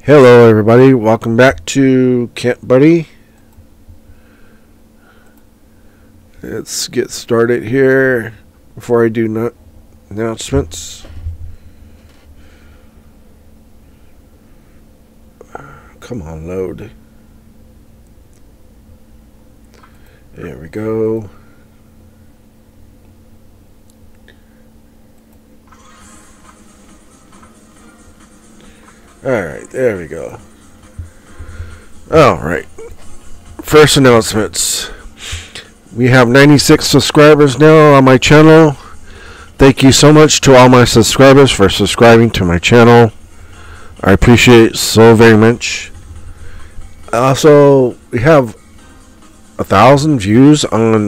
Hello everybody, welcome back to Camp Buddy. Let's get started here before I do announcements. Come on, load. There we go. Alright, there we go. Alright. First announcements. We have 96 subscribers now on my channel. Thank you so much to all my subscribers for subscribing to my channel. I appreciate it so very much. Also, we have 1,000 views on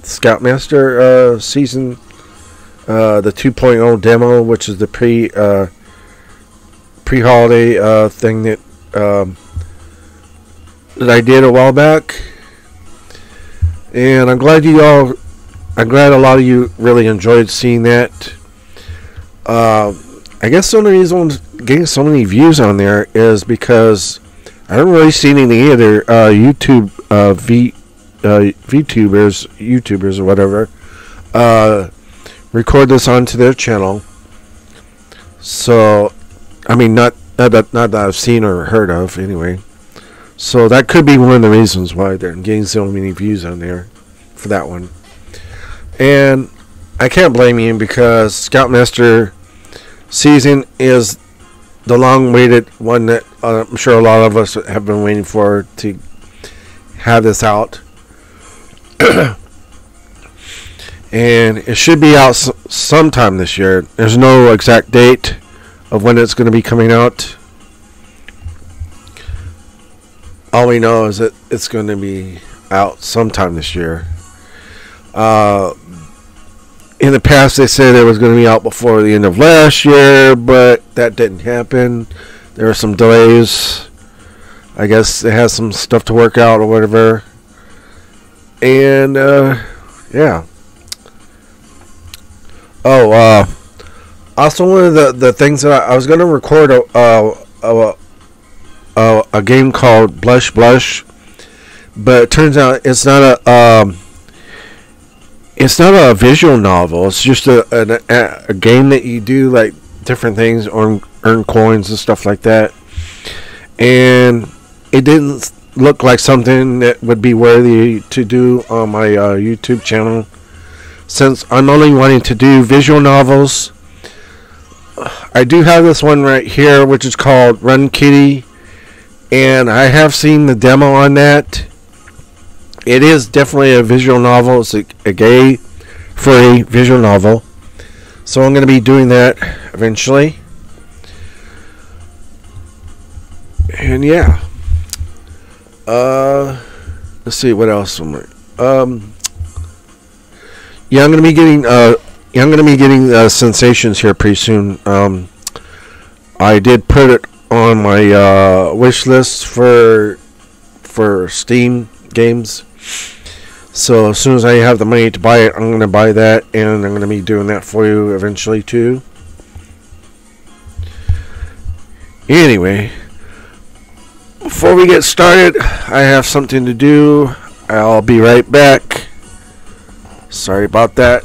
Scoutmaster season, the 2.0 demo, which is the pre-holiday thing that I did a while back, and I'm glad a lot of you really enjoyed seeing that. I guess the only reason I'm getting so many views on there is because I haven't really seen any other YouTubers or whatever record this onto their channel. So I mean, not that I've seen or heard of, anyway. So that could be one of the reasons why they're getting so many views on there for that one. And I can't blame you, because Scoutmaster season is the long-awaited one that I'm sure a lot of us have been waiting for to have this out. And it should be out sometime this year. There's no exact date of when it's going to be coming out. All we know is that it's going to be out sometime this year. In the past, they said it was going to be out before the end of last year, but that didn't happen. There were some delays. I guess they had some stuff to work out or whatever. And yeah. Also, one of the things that I was going to record a game called Blush Blush, but it turns out it's not a visual novel. It's just a game that you do like different things, earn coins and stuff like that. And it didn't look like something that would be worthy to do on my YouTube channel, since I'm only wanting to do visual novels. I do have this one right here, which is called Run Kitty, and I have seen the demo on that. It is definitely a visual novel. It's a gay, furry visual novel. So I'm going to be doing that eventually. And yeah. Let's see what else. Yeah, I'm going to be getting Sensations here pretty soon. I did put it on my wish list for Steam games. So as soon as I have the money to buy it, I'm going to buy that, and I'm going to be doing that for you eventually too. Anyway, before we get started, I have something to do. I'll be right back. Sorry about that.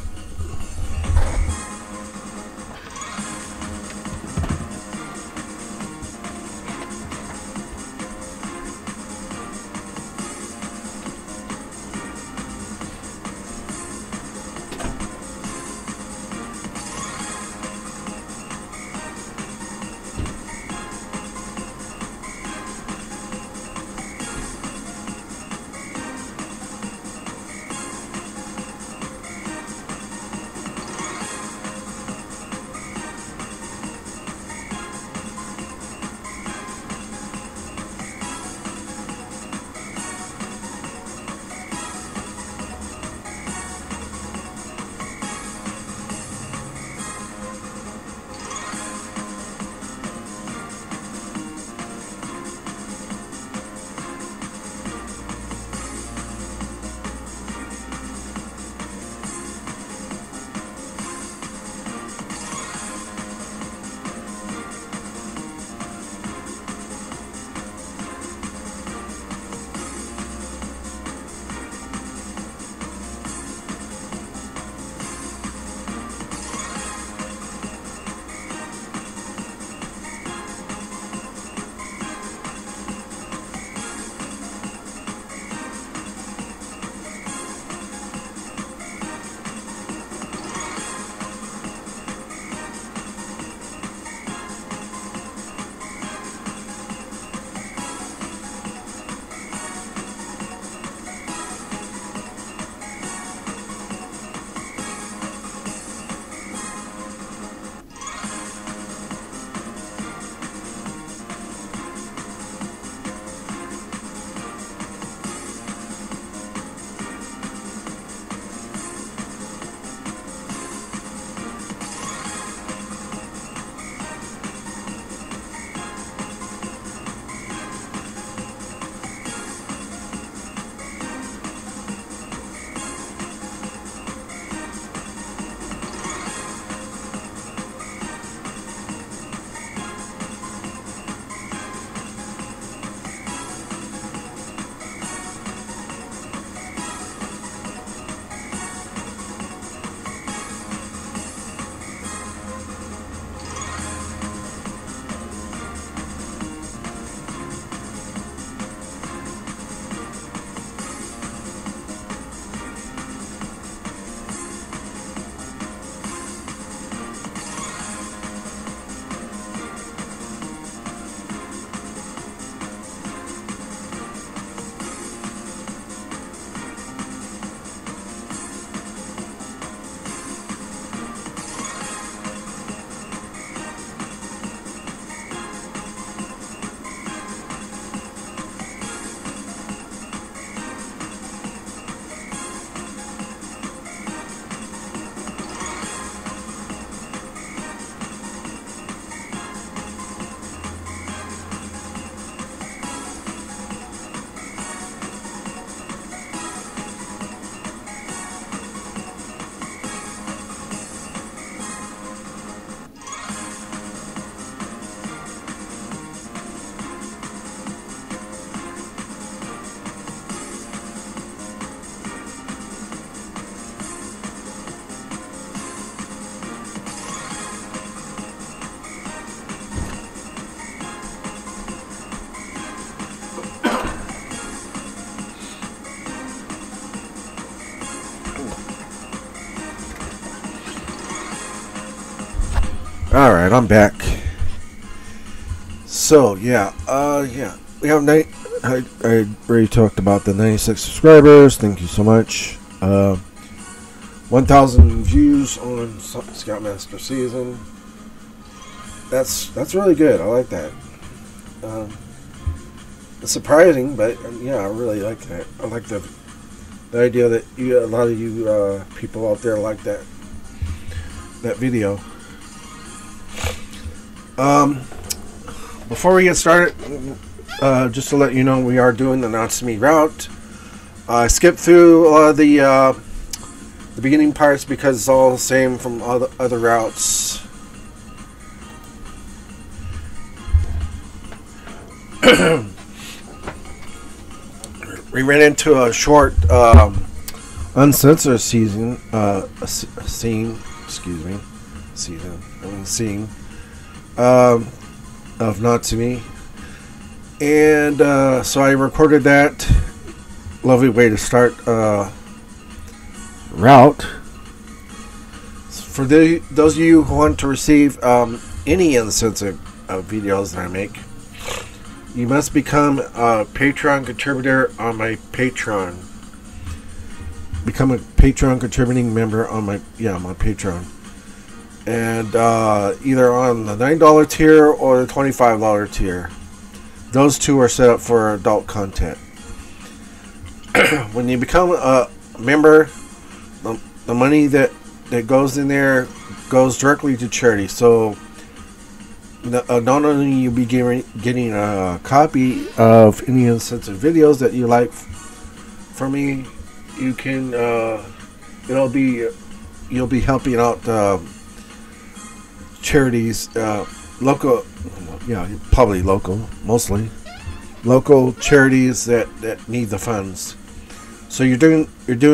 Alright, I'm back. So, yeah, we have I already talked about the 96 subscribers. Thank you so much. 1,000 views on Scoutmaster Season. That's really good. I like that. It's surprising, but yeah, I really like that. I like the idea that a lot of you people out there like that video. Before we get started, just to let you know, we are doing the Natsumi route. I skipped through a lot of the beginning parts because it's all the same from other routes. We ran into a short uncensored scene of Natsumi, and so I recorded that. Lovely way to start route. For those of you who want to receive any uncensored videos that I make, you must become a Patreon contributor on my Patreon. Become a Patreon contributing member on my Patreon. And either on the $9 tier or the $25 tier. Those two are set up for adult content. When you become a member, the money that goes in there goes directly to charity. So not only you be getting a copy of any uncensored videos that you like from me, you can you'll be helping out charities, local, probably local, mostly local charities that need the funds. So you're doing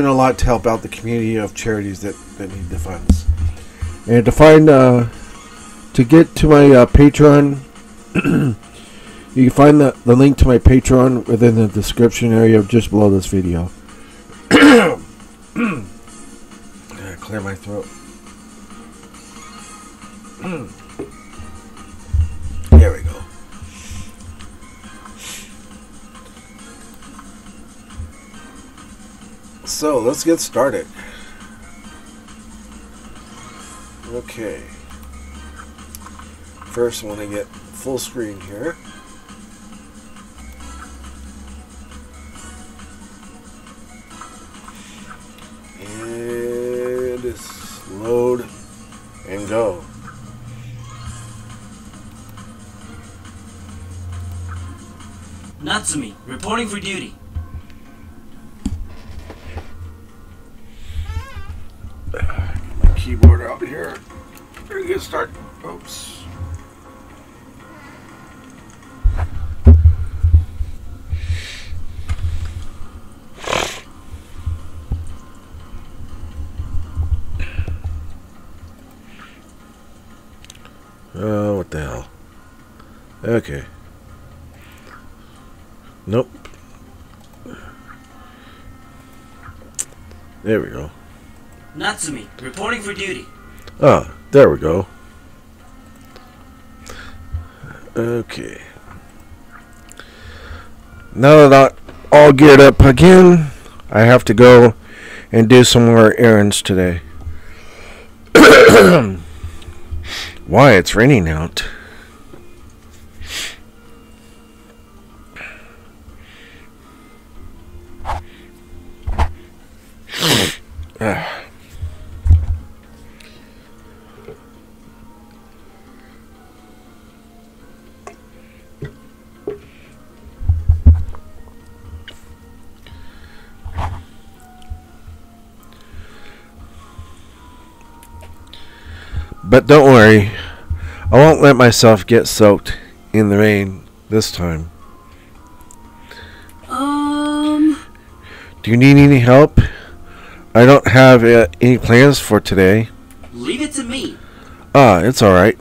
a lot to help out the community of charities that need the funds. And to find to get to my Patreon, you can find the link to my Patreon within the description area just below this video. Clear my throat. There we go. So let's get started. Okay. First, I want to get full screen here. And just load and go. Natsumi, reporting for duty. My keyboard out here. We're gonna get started. Oops. Oh, what the hell? Okay. Nope. There we go. Natsumi, reporting for duty. Ah, there we go. Okay. Now that I'm all geared up again, I have to go and do some more errands today. Why, it's raining out. But don't worry, I won't let myself get soaked in the rain this time. Do you need any help? I don't have any plans for today. Leave it to me. Ah, it's alright.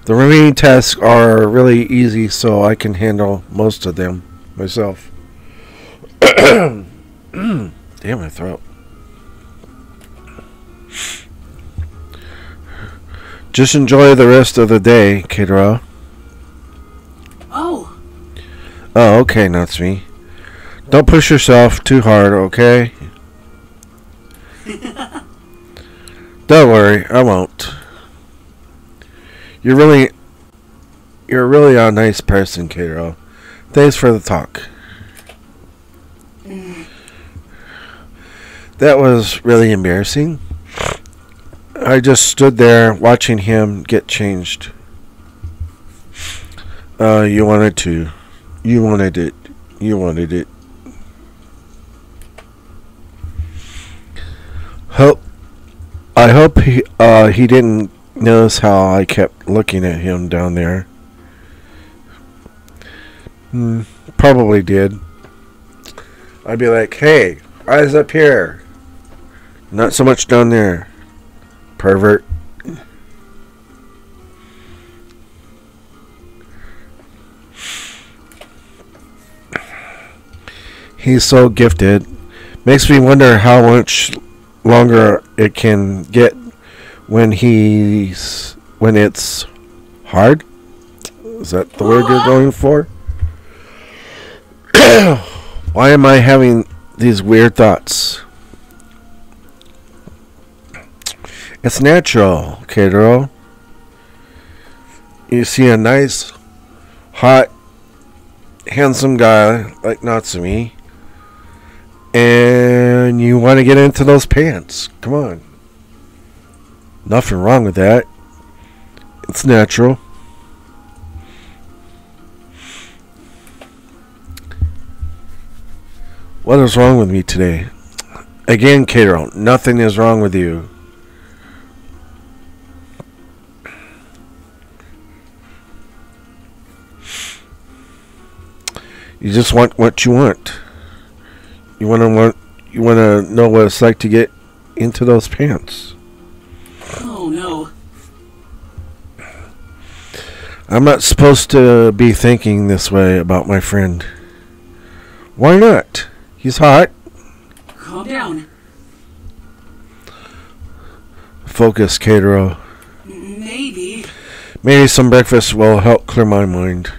The remaining tasks are really easy, so I can handle most of them myself. Damn, my throat. Just enjoy the rest of the day, Kidra. Oh, Oh, okay, Natsumi. Don't push yourself too hard, okay? Don't worry, I won't. You're really a nice person, Kidra. Thanks for the talk. That was really embarrassing. I just stood there watching him get changed. You wanted to. You wanted it. You wanted it. I hope he didn't notice how I kept looking at him down there. Probably did. I'd be like, hey, eyes up here. Not so much down there. Pervert. He's so gifted. Makes me wonder how much longer it can get when it's hard. Is that the word you're going for? Why am I having these weird thoughts? It's natural, Kidro. You see a nice, hot, handsome guy like Natsumi, and you want to get into those pants. Come on. Nothing wrong with that. It's natural. What is wrong with me today? Again, Kidro, nothing is wrong with you. You just want what you want. You want to know what it's like to get into those pants. oh no. I'm not supposed to be thinking this way about my friend. Why not? He's hot. Calm down. Focus, Kidro. Maybe some breakfast will help clear my mind.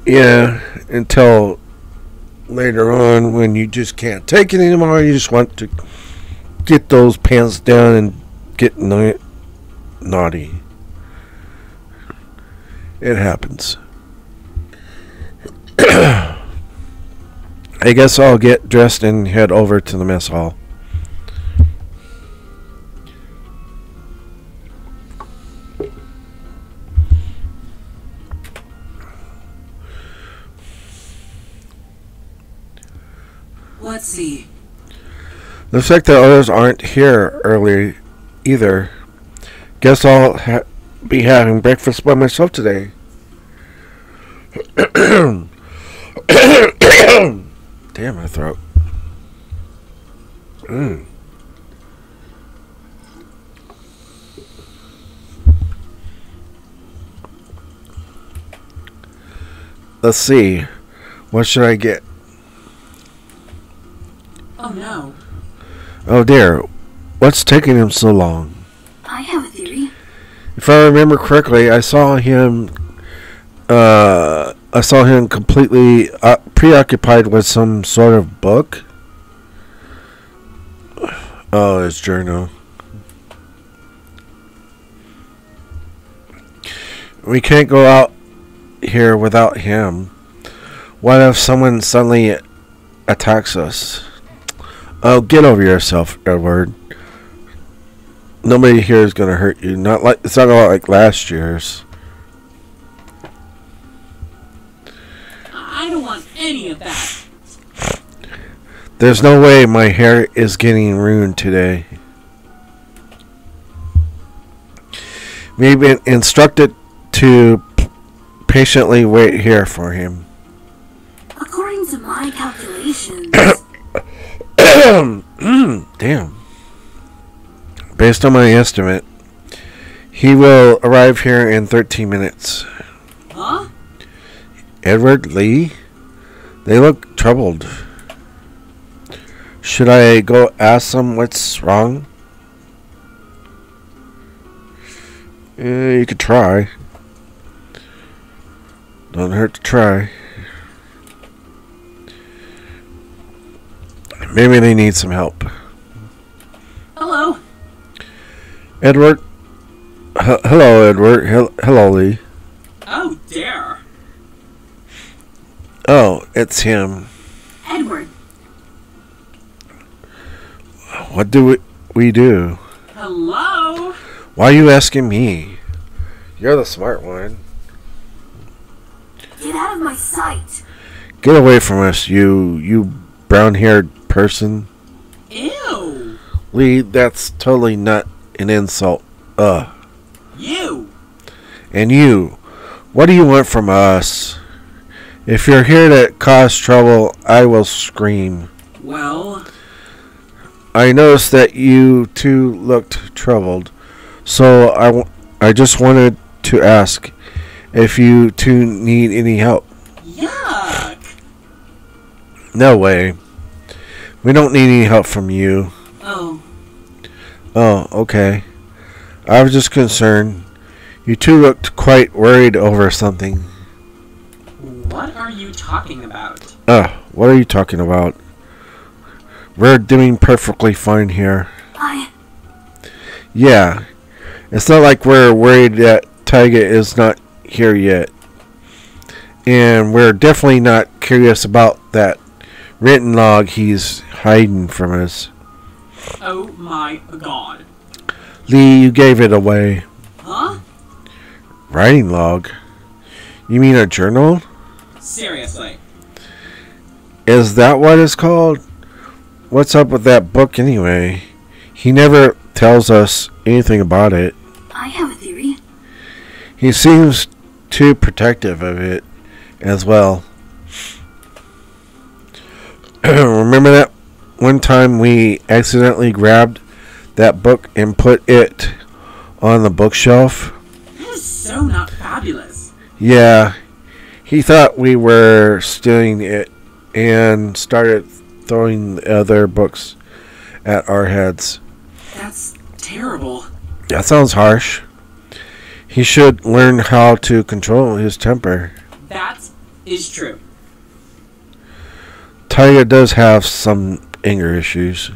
Yeah, until later on when you just can't take it anymore. You just want to get those pants down and get naughty. It happens. I guess I'll get dressed and head over to the mess hall. Let's see. Looks like the others aren't here early either. Guess I'll be having breakfast by myself today. Damn, my throat. Let's see. What should I get? Oh no. Oh dear. What's taking him so long? I have a theory. If I remember correctly, I saw him completely preoccupied with some sort of book. Oh, his journal. We can't go out here without him. What if someone suddenly attacks us? Oh, get over yourself, Edward. Nobody here is gonna hurt you. It's not like last year's. I don't want any of that. There's no way my hair is getting ruined today. We've been instructed to patiently wait here for him. According to my calculations, Damn. Based on my estimate, he will arrive here in 13 minutes. Huh? Edward Lee? They look troubled. Should I go ask them what's wrong? You could try. Don't hurt to try. Maybe they need some help. Hello. Edward? Hello, Edward. Hello, Lee. Oh, dear. Oh, it's him. Edward, What do we do? Hello. Why are you asking me? You're the smart one. get out of my sight. Get away from us, you brown-haired person. Ew. Lee, that's totally not an insult. You. And you, what do you want from us? If you're here to cause trouble, I will scream. Well, I noticed that you two looked troubled, so I just wanted to ask if you two need any help. yuck. No way. We don't need any help from you. Oh, Oh, okay. I was just concerned. You two looked quite worried over something. what are you talking about? What are you talking about? We're doing perfectly fine here. Yeah. It's not like we're worried that Taiga is not here yet. And we're definitely not curious about that written log he's hiding from us. Oh my god. Lee, you gave it away. Huh? Writing log? You mean a journal? Seriously. Is that what it's called? What's up with that book anyway? He never tells us anything about it. I have a theory. He seems too protective of it as well. Remember that one time we accidentally grabbed that book and put it on the bookshelf? That is so not fabulous. Yeah, he thought we were stealing it and started throwing the other books at our heads. That's terrible. That sounds harsh. He should learn how to control his temper. That is true. Taiga does have some anger issues,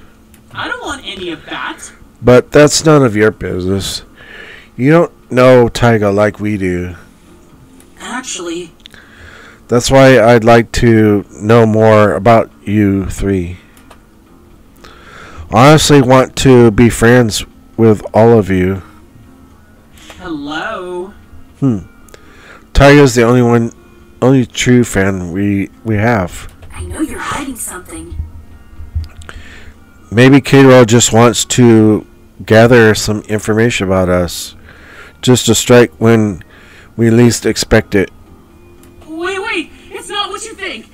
I don't want any of that. but that's none of your business. You don't know Taiga like we do. Actually, That's why I'd like to know more about you three. I honestly want to be friends with all of you. hello. Taiga's the only true fan we have. I know you're hiding something. Maybe Cadwell just wants to gather some information about us, just to strike when we least expect it. Wait, it's not what you think.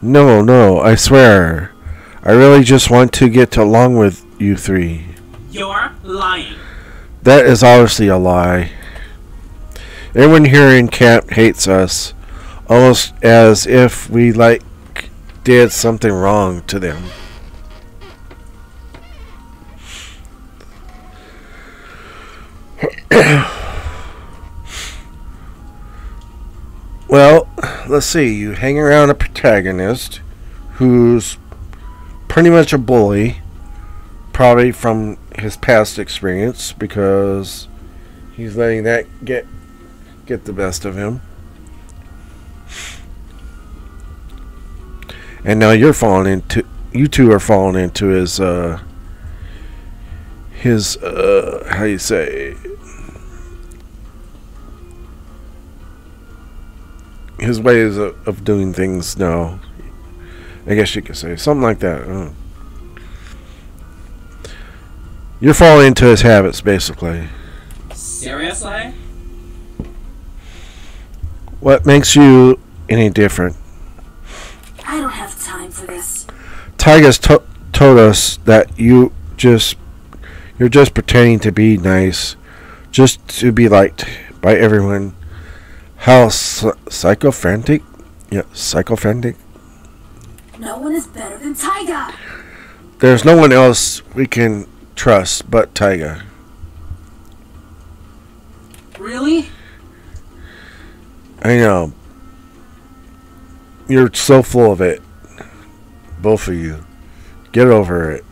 No, I swear. I really just want to get along with you three. You're lying. That is obviously a lie. Everyone here in camp hates us, almost as if we did something wrong to them. Well, let's see. You hang around a protagonist who's pretty much a bully, probably from his past experience, because he's letting that get the best of him. And now you two are falling into his how you say, his ways of doing things now. I guess you could say something like that. You're falling into his habits, basically. Seriously? What makes you any different? I don't have time for this. Taiga's told us that you're just pretending to be nice, just to be liked by everyone. How psychophantic? Yeah, psychophantic. No one is better than Taiga. There's no one else we can trust but Taiga. Really? I know. You're so full of it. Both of you. Get over it.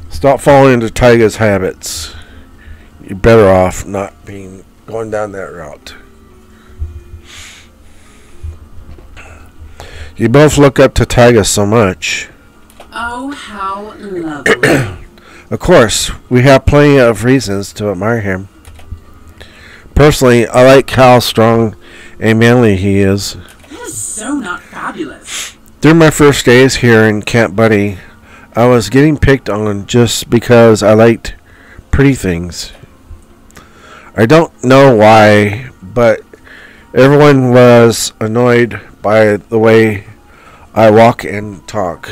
Stop falling into Taiga's habits. You're better off not going down that route. You both look up to Taiga so much. Oh, how lovely. Of course, we have plenty of reasons to admire him. Personally, I like how strong and manly he is. That is so not fabulous. During my first days here in Camp Buddy, I was getting picked on just because I liked pretty things. I don't know why, but everyone was annoyed by the way I walk and talk.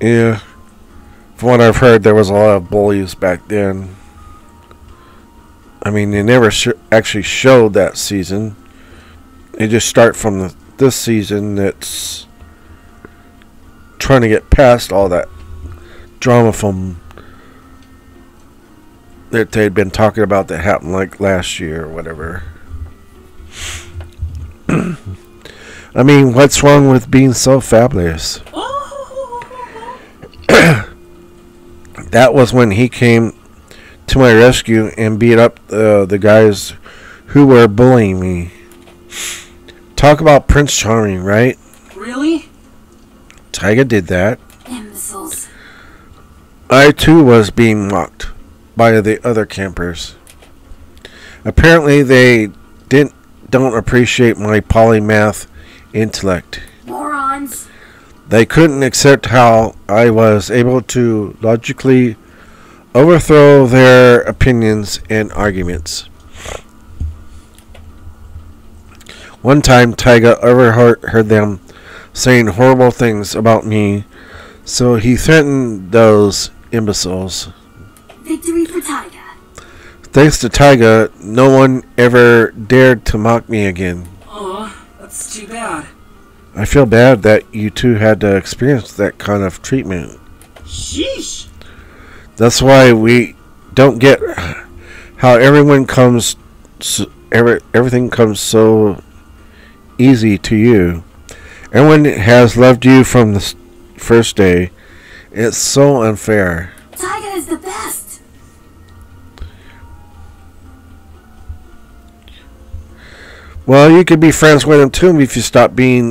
Yeah, from what I've heard, there was a lot of bullies back then. I mean, they never actually showed that season. They just start from this season that's trying to get past all that drama from that they'd been talking about that happened like last year or whatever. I mean, what's wrong with being so fabulous? That was when he came to my rescue and beat up the guys who were bullying me. Talk about Prince Charming, right? Really? Taiga did that. Imbeciles. I too was being mocked by the other campers. Apparently they don't appreciate my polymath intellect. Morons. They couldn't accept how I was able to logically overthrow their opinions and arguments. One time, Taiga overheard them saying horrible things about me, so he threatened those imbeciles. Victory for Taiga. Thanks to Taiga, no one ever dared to mock me again. Oh, that's too bad. I feel bad that you two had to experience that kind of treatment. Sheesh. That's why we don't get how everything comes so easy to you. Everyone has loved you from the first day. It's so unfair. Taiga is the best. Well, you could be friends with him too if you stop being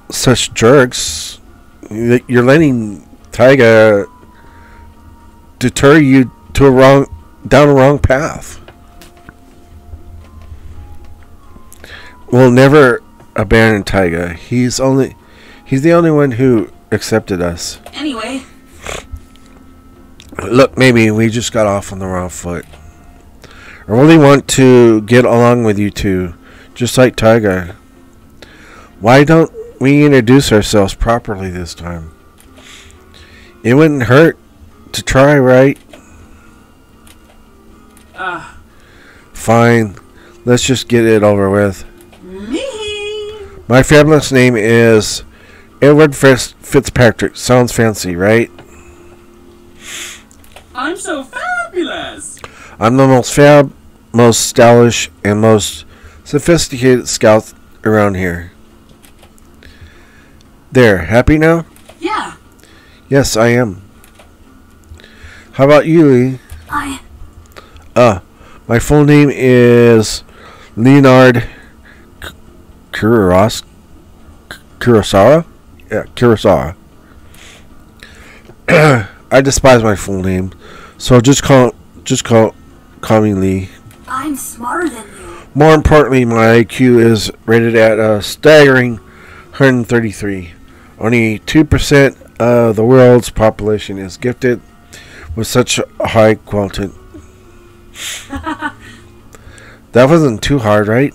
such jerks. You're letting Taiga deter you to down a wrong path. We'll never abandon Taiga. He's the only one who accepted us. Anyway. Look, maybe we just got off on the wrong foot. I really want to get along with you two, just like Taiga. Why don't we introduce ourselves properly this time? It wouldn't hurt to try, right? Fine. Let's just get it over with. My fabulous name is Edward Fitzpatrick. Sounds fancy, right? I'm so fabulous. I'm the most stylish, and most sophisticated scout around here. There, happy now? Yeah. Yes, I am. How about you, Lee? My full name is Leonard Kurosawa? Yeah, Kurosawa. I despise my full name, so just call me Lee. I'm smarter than you. More importantly, my IQ is rated at a staggering 133. Only 2% of the world's population is gifted with such a high quotient. That wasn't too hard, right?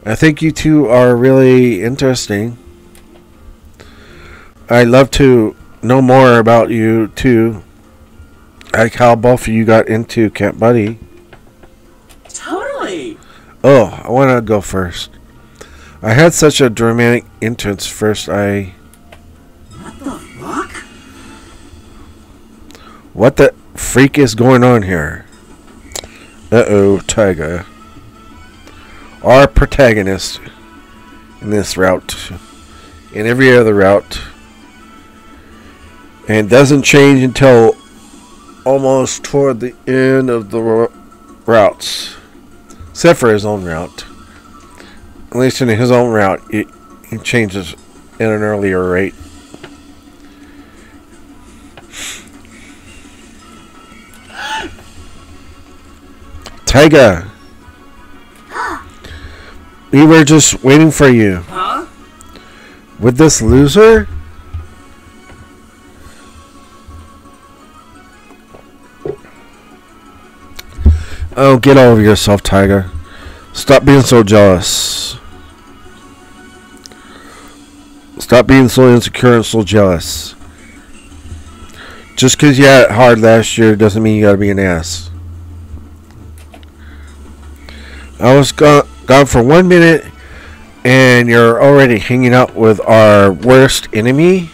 I think you two are really interesting. I'd love to know more about you too. Like how both of you got into Camp Buddy. Totally. Oh, I want to go first. I had such a dramatic entrance first. What the What the freak is going on here? Uh-oh, Taiga. Our protagonist in this route. In every other route. And doesn't change until almost toward the end of the routes. Except for his own route. At least in his own route, it changes at an earlier rate. Taiga! We were just waiting for you. Huh? With this loser? Oh, get over yourself, Taiga. Stop being so jealous. Stop being so insecure and so jealous. Just because you had it hard last year doesn't mean you gotta be an ass. I was gone for 1 minute and you're already hanging out with our worst enemy?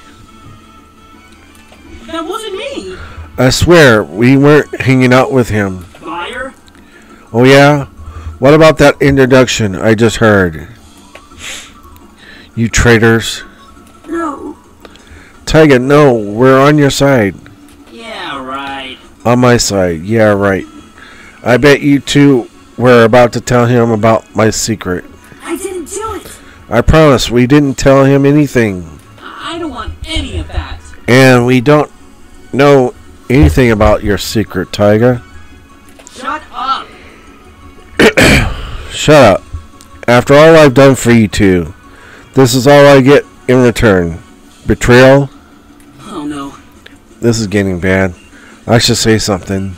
That wasn't me. I swear, we weren't hanging out with him. Liar. Oh yeah? What about that introduction I just heard? You traitors. No. Taiga, no, we're on your side. Yeah, right. On my side, yeah, right. I bet you two were about to tell him about my secret. I didn't do it. I promise, we didn't tell him anything. I don't want any of that. And we don't know anything about your secret, Taiga. Shut up. Shut up. After all I've done for you two, this is all I get in return. Betrayal? Oh no. This is getting bad. I should say something.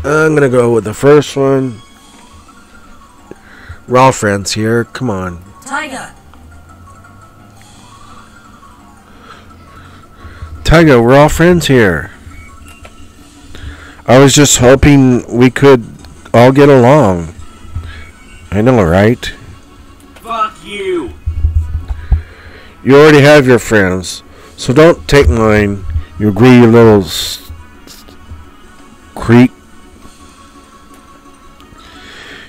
I'm gonna go with the first one. We're all friends here. Come on. Taiga. Taiga, we're all friends here. I was just hoping we could all get along. I know, right? Fuck you. You already have your friends, so don't take mine, you greedy little creep.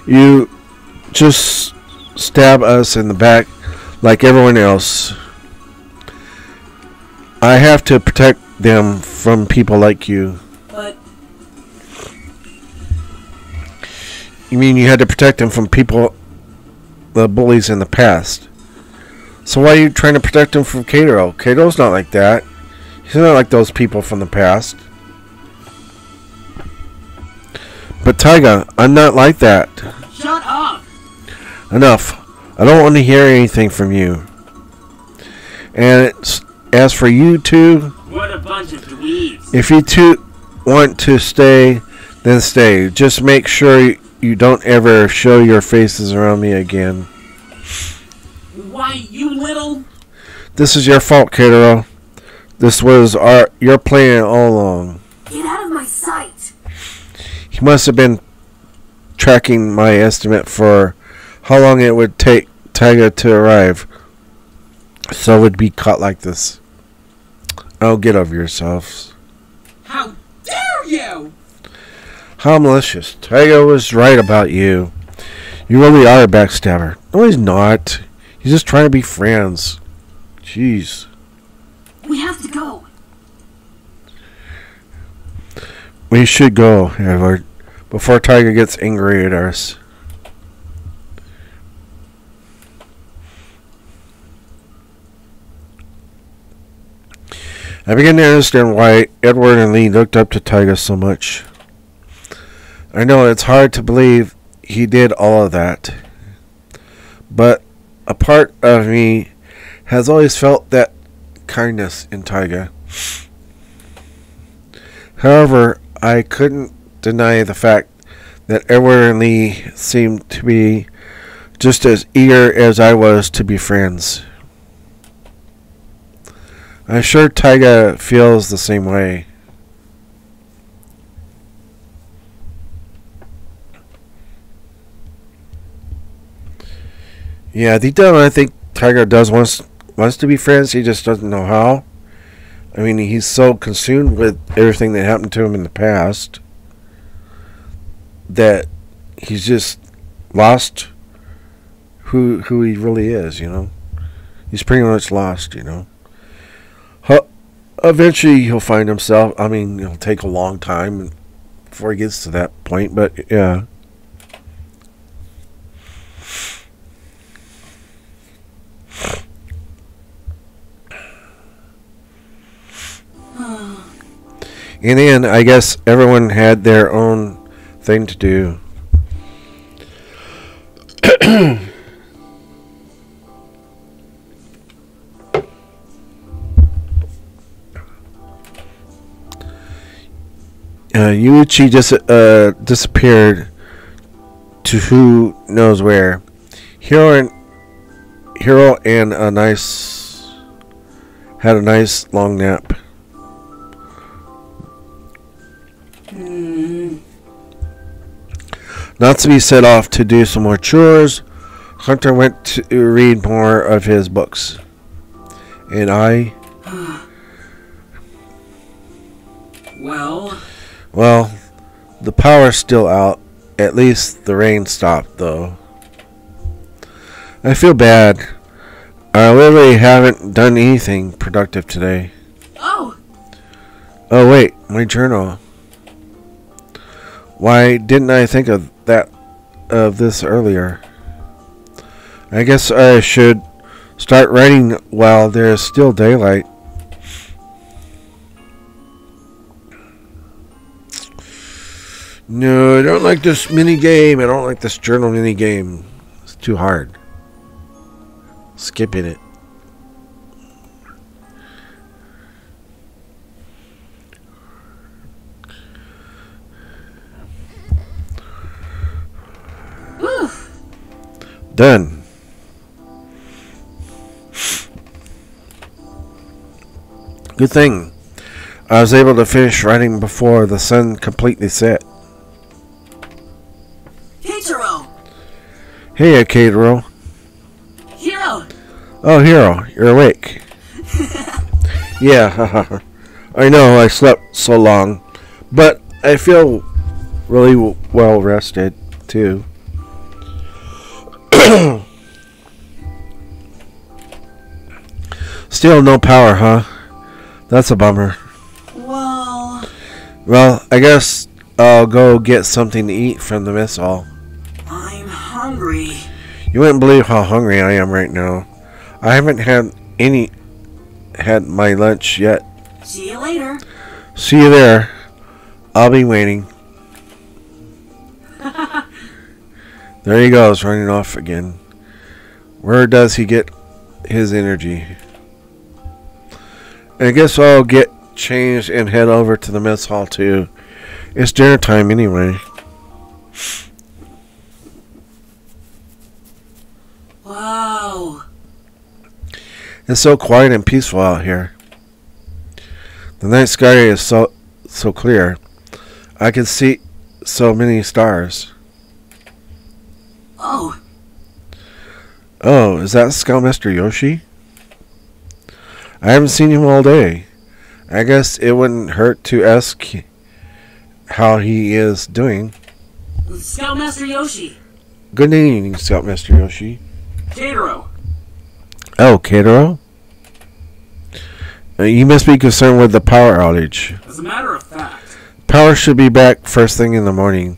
You just stab us in the back like everyone else. I have to protect them from people like you. But You mean you had to protect them from people, the bullies in the past? So why are you trying to protect him from Kato? Kato's not like that. He's not like those people from the past. But Taiga, I'm not like that. shut up. Enough. I don't want to hear anything from you. And as for you two, What a bunch of dweebs. if you two want to stay, then stay. Just make sure you don't ever show your faces around me again. Why, you little... This is your fault, Kato. This was your plan all along. Get out of my sight. He must have been tracking my estimate for how long it would take Taiga to arrive, so it would be caught like this. Oh, get over yourselves. How dare you! How malicious. Taiga was right about you. You really are a backstabber. No, he's not. He's just trying to be friends. Jeez. We have to go. We should go, Edward, before Taiga gets angry at us. I begin to understand why Edward and Lee looked up to Taiga so much. I know it's hard to believe he did all of that, but a part of me has always felt that kindness in Taiga. However, I couldn't deny the fact that Edward and Lee seemed to be just as eager as I was to be friends. I'm sure Taiga feels the same way. Yeah, deep down, I think Tiger does wants to be friends. He just doesn't know how. I mean, he's so consumed with everything that happened to him in the past that he's just lost who he really is. You know, he's pretty much lost. You know, eventually he'll find himself. I mean, it'll take a long time before he gets to that point, but yeah. In the end, I guess everyone had their own thing to do. Yuichi just disappeared to who knows where. Hiro and had a nice long nap. Natsumi set off to do some more chores. Hunter went to read more of his books. And I... Well, the power's still out. At least the rain stopped, though. I feel bad. I literally haven't done anything productive today. Oh! Oh, wait. My journal. Why didn't I think of this earlier? I guess I should start writing while there's still daylight. No, I don't like this mini game. I don't like this journal mini game. It's too hard. Skipping it. Done. Good thing I was able to finish writing before the sun completely set. Keitaro! Hey, Akadero. Hiro! Oh, Hiro, you're awake. Yeah, I know I slept so long, but I feel really well rested, too. Still no power, huh? That's a bummer. Well, I guess I'll go get something to eat from the mess hall. I'm hungry. You wouldn't believe how hungry I am right now. I haven't had my lunch yet. See you later. See you there. I'll be waiting. There he goes, running off again. Where does he get his energy? I guess I'll get changed and head over to the mess hall too. It's dinner time anyway. Wow. It's so quiet and peaceful out here. The night sky is so clear. I can see so many stars. Oh. Oh, is that Scoutmaster Yoshi? I haven't seen him all day. I guess it wouldn't hurt to ask how he is doing. Scoutmaster Yoshi. Good evening, Scoutmaster Yoshi. Keitaro. Oh, Keitaro? You must be concerned with the power outage. As a matter of fact, Power should be back first thing in the morning.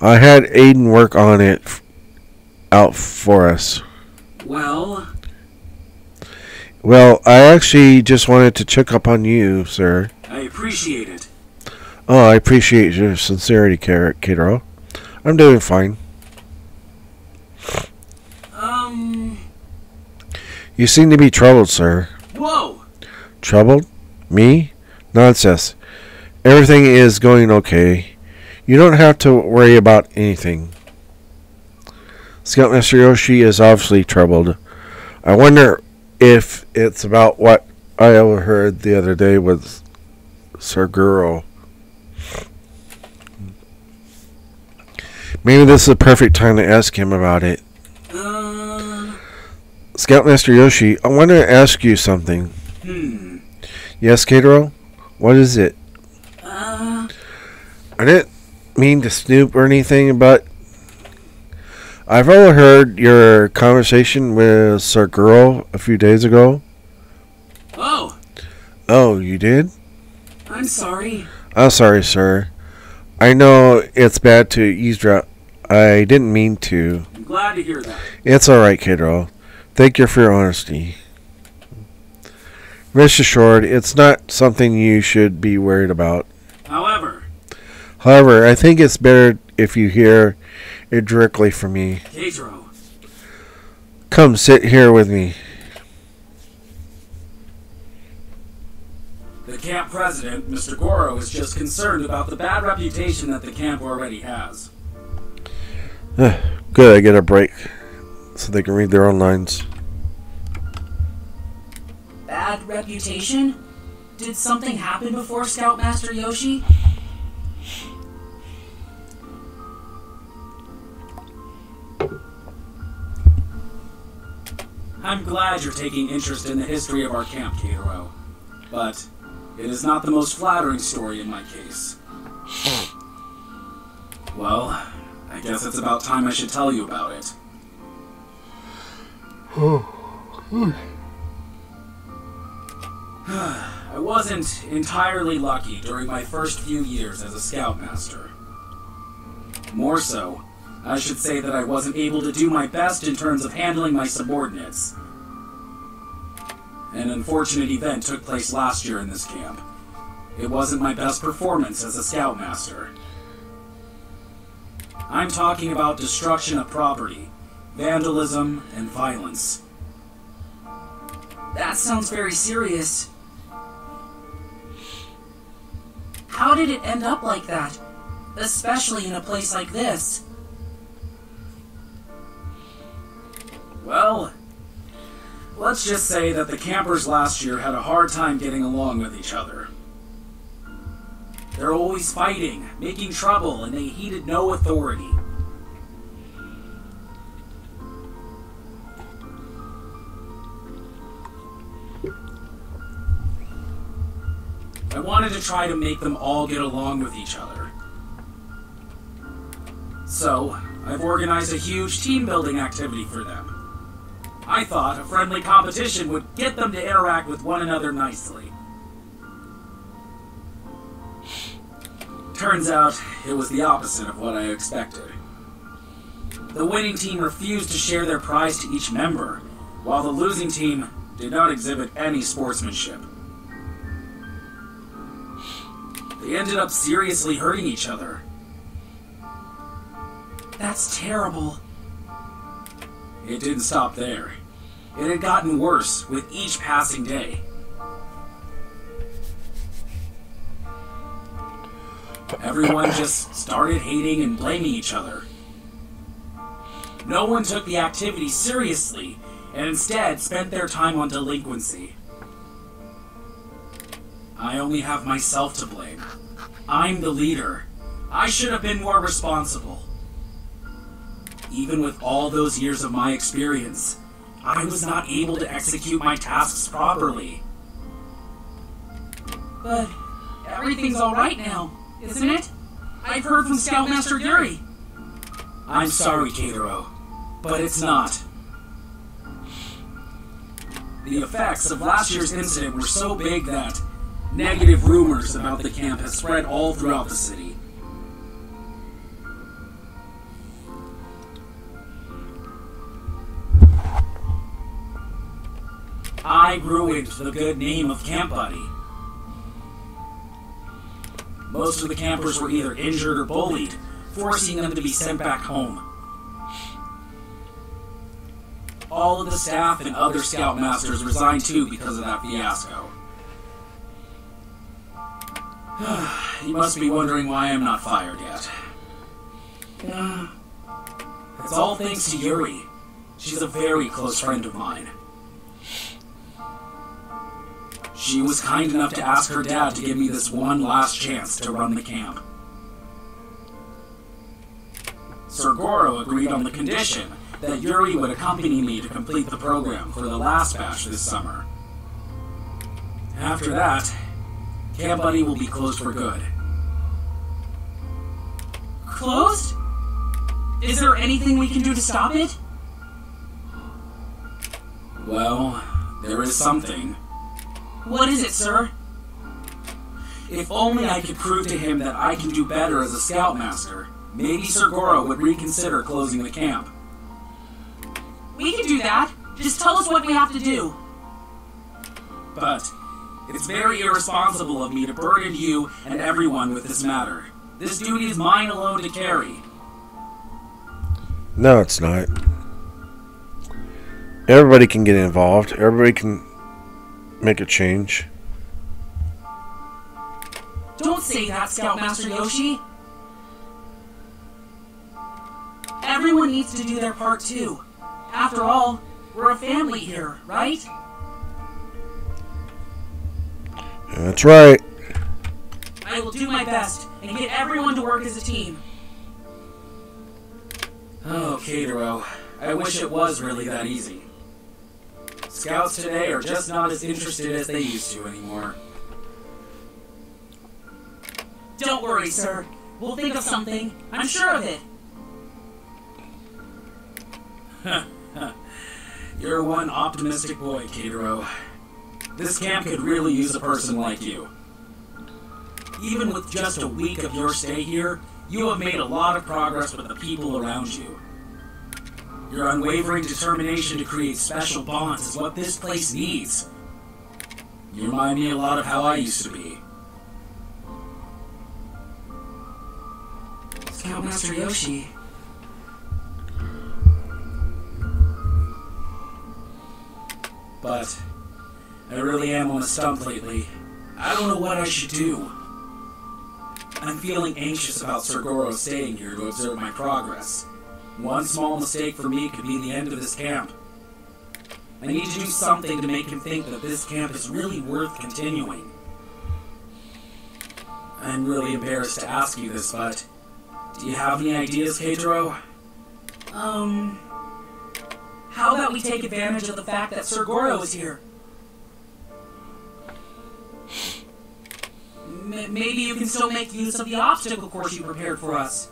I had Aiden work on it out for us. Well, I actually just wanted to check up on you, sir. I appreciate it. Oh, I appreciate your sincerity, Keitaro. I'm doing fine. You seem to be troubled, sir. Whoa! Troubled? Me? Nonsense. Everything is going okay. You don't have to worry about anything. Scoutmaster Yoshi is obviously troubled. I wonder if it's about what I overheard the other day with Serguro. Maybe this is the perfect time to ask him about it. Scoutmaster Yoshi, I want to ask you something. Yes, Katero? What is it? I didn't mean to snoop or anything, but I've overheard your conversation with Sir Girl a few days ago. Oh, Oh, you did? I'm sorry. I'm sorry, sir. I know it's bad to eavesdrop. I didn't mean to. I'm glad to hear that. It's alright, Katero. Thank you for your honesty. Rest assured, it's not something you should be worried about. However, I think it's better if you hear it directly from me. Keitaro, Come sit here with me. the camp president, Mr. Goro, is just concerned about the bad reputation that the camp already has. Good, I get a break so they can read their own lines. Bad reputation? Did something happen before Scoutmaster Yoshi? I'm glad you're taking interest in the history of our camp, Keitaro. But it is not the most flattering story in my case. Well, I guess it's about time I should tell you about it. I wasn't entirely lucky during my first few years as a scoutmaster. More so, I should say that I wasn't able to do my best in terms of handling my subordinates. An unfortunate event took place last year in this camp. It wasn't my best performance as a scoutmaster. I'm talking about destruction of property, vandalism, and violence. That sounds very serious. How did it end up like that? Especially in a place like this? Well, let's just say that the campers last year had a hard time getting along with each other. They're always fighting, making trouble, and they heeded no authority. I wanted to try to make them all get along with each other. So, I've organized a huge team-building activity for them. I thought a friendly competition would get them to interact with one another nicely. Turns out, it was the opposite of what I expected. The winning team refused to share their prize to each member, while the losing team did not exhibit any sportsmanship. They ended up seriously hurting each other. That's terrible. It didn't stop there. It had gotten worse with each passing day. Everyone just started hating and blaming each other. No one took the activity seriously, and instead spent their time on delinquency. I only have myself to blame. I'm the leader. I should have been more responsible. Even with all those years of my experience, I was not able to execute my tasks properly. But everything's alright now, isn't it? I've heard from Scoutmaster Yuri. I'm sorry, Keitaro, but it's not. The effects of last year's incident were so big that negative rumors about the camp have spread all throughout the city. I ruined the good name of Camp Buddy. Most of the campers were either injured or bullied, forcing them to be sent back home. All of the staff and other scoutmasters resigned too because of that fiasco. You must be wondering why I'm not fired yet. It's all thanks to Yuri. She's a very close friend of mine. She was kind enough to ask her dad to give me this one last chance to run the camp. Sir Goro agreed on the condition that Yuri would accompany me to complete the program for the last batch this summer. After that, Camp Buddy will be closed for good. Closed? Is there anything we can do to stop it? Well, there is something. What is it, sir? If only I could prove to him that I can do better as a scoutmaster, maybe Sir Goro would reconsider closing the camp. We can do that. Just tell us what we have to do. But it's very irresponsible of me to burden you and everyone with this matter. This duty is mine alone to carry. No, it's not. Everybody can get involved. Everybody can make a change. Don't say that, Scoutmaster Yoshi. Everyone needs to do their part too. After all, we're a family here, right? That's right. I will do my best and get everyone to work as a team. Oh, Keitaro, I wish it was really that easy. Scouts today are just not as interested as they used to anymore. Don't worry, sir. We'll think of something. I'm sure of it. You're one optimistic boy, Keitaro. This camp could really use a person like you. Even with just a week of your stay here, you have made a lot of progress with the people around you. Your unwavering determination to create special bonds is what this place needs. You remind me a lot of how I used to be. Scoutmaster Yoshi. But I really am on a stump lately. I don't know what I should do. I'm feeling anxious about Sir Goro staying here to observe my progress. One small mistake for me could be the end of this camp. I need to do something to make him think that this camp is really worth continuing. I'm really embarrassed to ask you this, but do you have any ideas, Keitaro? How about we take advantage of the fact that Sir Goro is here? Maybe you can still make use of the obstacle course you prepared for us.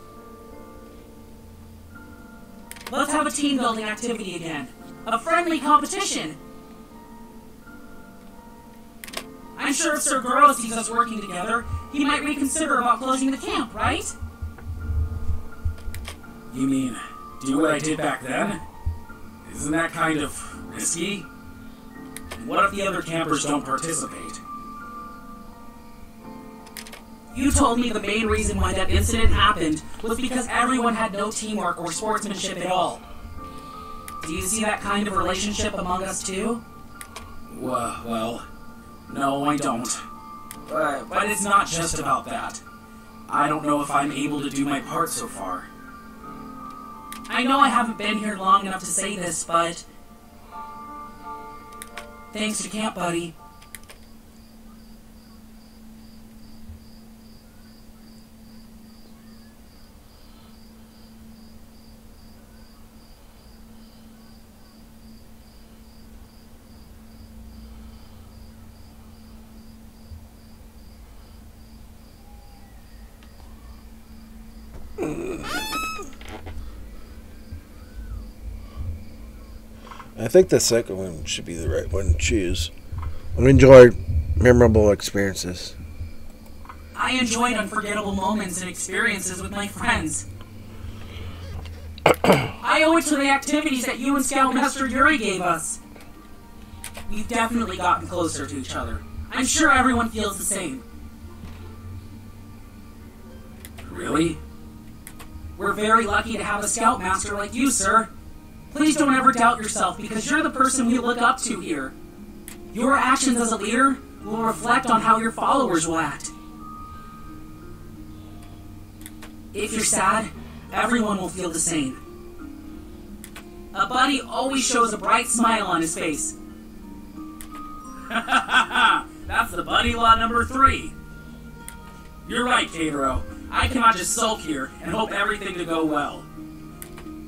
Let's have a team-building activity again. A friendly competition. I'm sure if Sir Goro sees us working together, he might reconsider about closing the camp, right? You mean, do what I did back then? Isn't that kind of risky? And what if the other campers don't participate? You told me the main reason why that incident happened was because everyone had no teamwork or sportsmanship at all. Do you see that kind of relationship among us too? Well, no, I don't. But it's not just about that. I don't know if I'm able to do my part so far. I know I haven't been here long enough to say this, but thanks to Camp Buddy. I think the second one should be the right one to choose. I enjoyed memorable experiences. I enjoyed unforgettable moments and experiences with my friends. I owe it to the activities that you and Scoutmaster Yuri gave us. We've definitely gotten closer to each other. I'm sure everyone feels the same. Really? We're very lucky to have a Scoutmaster like you, sir. Please don't ever doubt yourself, because you're the person we look up to here. Your actions as a leader will reflect on how your followers will act. If you're sad, everyone will feel the same. A buddy always shows a bright smile on his face. That's the buddy law number 3. You're right, Keitaro. I cannot just sulk here and hope everything to go well.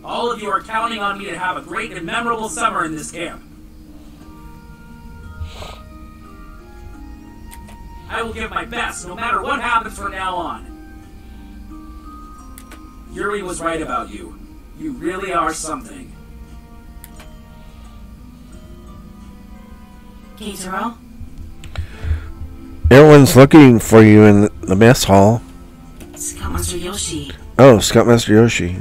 All of you are counting on me to have a great and memorable summer in this camp. I will give my best, no matter what happens from now on. Yuri was right about you. You really are something. Keitaro? Everyone's looking for you in the mess hall. Scoutmaster Yoshi. Oh, Scoutmaster Yoshi.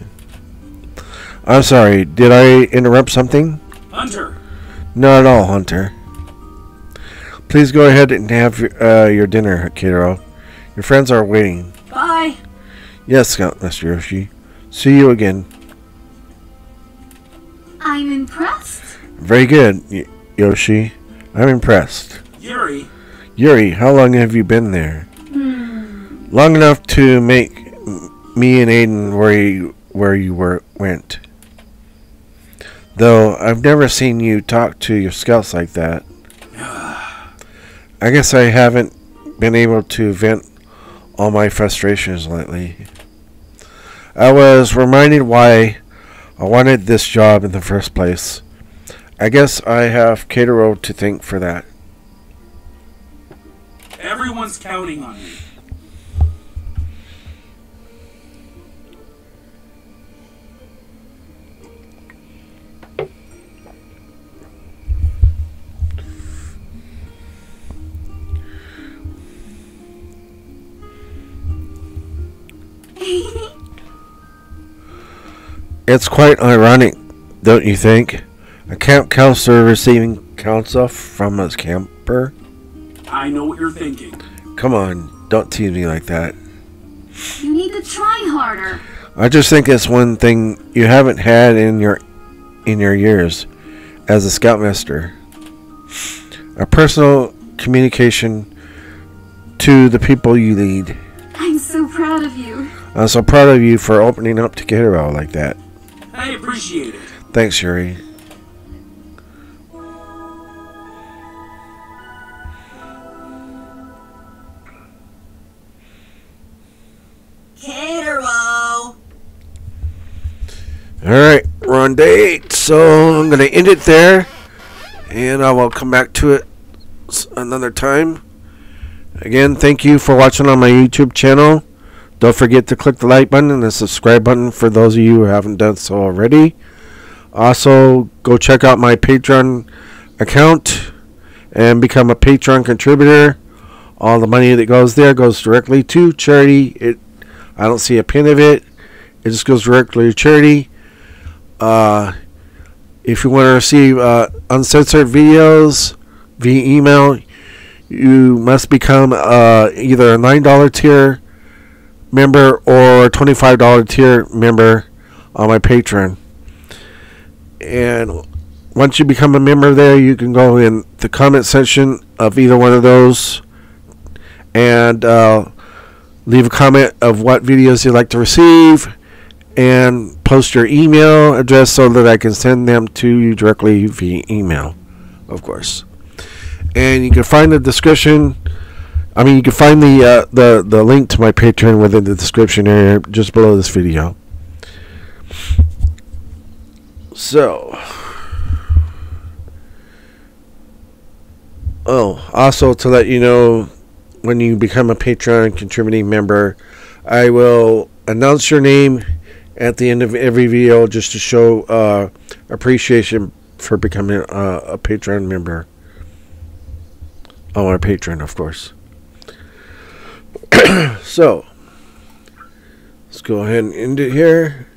I'm sorry, did I interrupt something? Hunter! Not at all, Hunter. Please go ahead and have your dinner, Keitaro. Your friends are waiting. Bye! Yes, Scoutmaster Yoshi. See you again. I'm impressed. Very good, Yoshi. I'm impressed. Yuri! Yuri, how long have you been there? Long enough to make me and Aiden where you went. Though I've never seen you talk to your scouts like that. I guess I haven't been able to vent all my frustrations lately. I was reminded why I wanted this job in the first place. I guess I have Keitaro to thank for that. Everyone's counting on you. It's quite ironic, don't you think? A camp counselor receiving counsel from a camper? I know what you're thinking. Come on, don't tease me like that. You need to try harder. I just think it's one thing you haven't had in your years as a scoutmaster. A personal communication to the people you lead. I'm so proud of you. I'm so proud of you for opening up to Keitaro like that. I appreciate it. Thanks, Yuri. Keitaro! Alright, we're on day 8, so I'm going to end it there. And I will come back to it another time. Again, thank you for watching on my YouTube channel. Don't forget to click the like button and the subscribe button for those of you who haven't done so already. Also, go check out my Patreon account and become a Patreon contributor. All the money that goes there goes directly to charity. I don't see a pin of it. It just goes directly to charity. If you want to receive uncensored videos via email, you must become either a $9 tier member or a $25 tier member on my Patreon. And once you become a member there, you can go in the comment section of either one of those and leave a comment of what videos you'd like to receive and post your email address so that I can send them to you directly via email, of course. And you can find the description. You can find the link to my Patreon within the description area just below this video. So, also to let you know, when you become a Patreon contributing member, I will announce your name at the end of every video just to show appreciation for becoming a Patreon member. On our Patreon, of course. So, let's go ahead and end it here.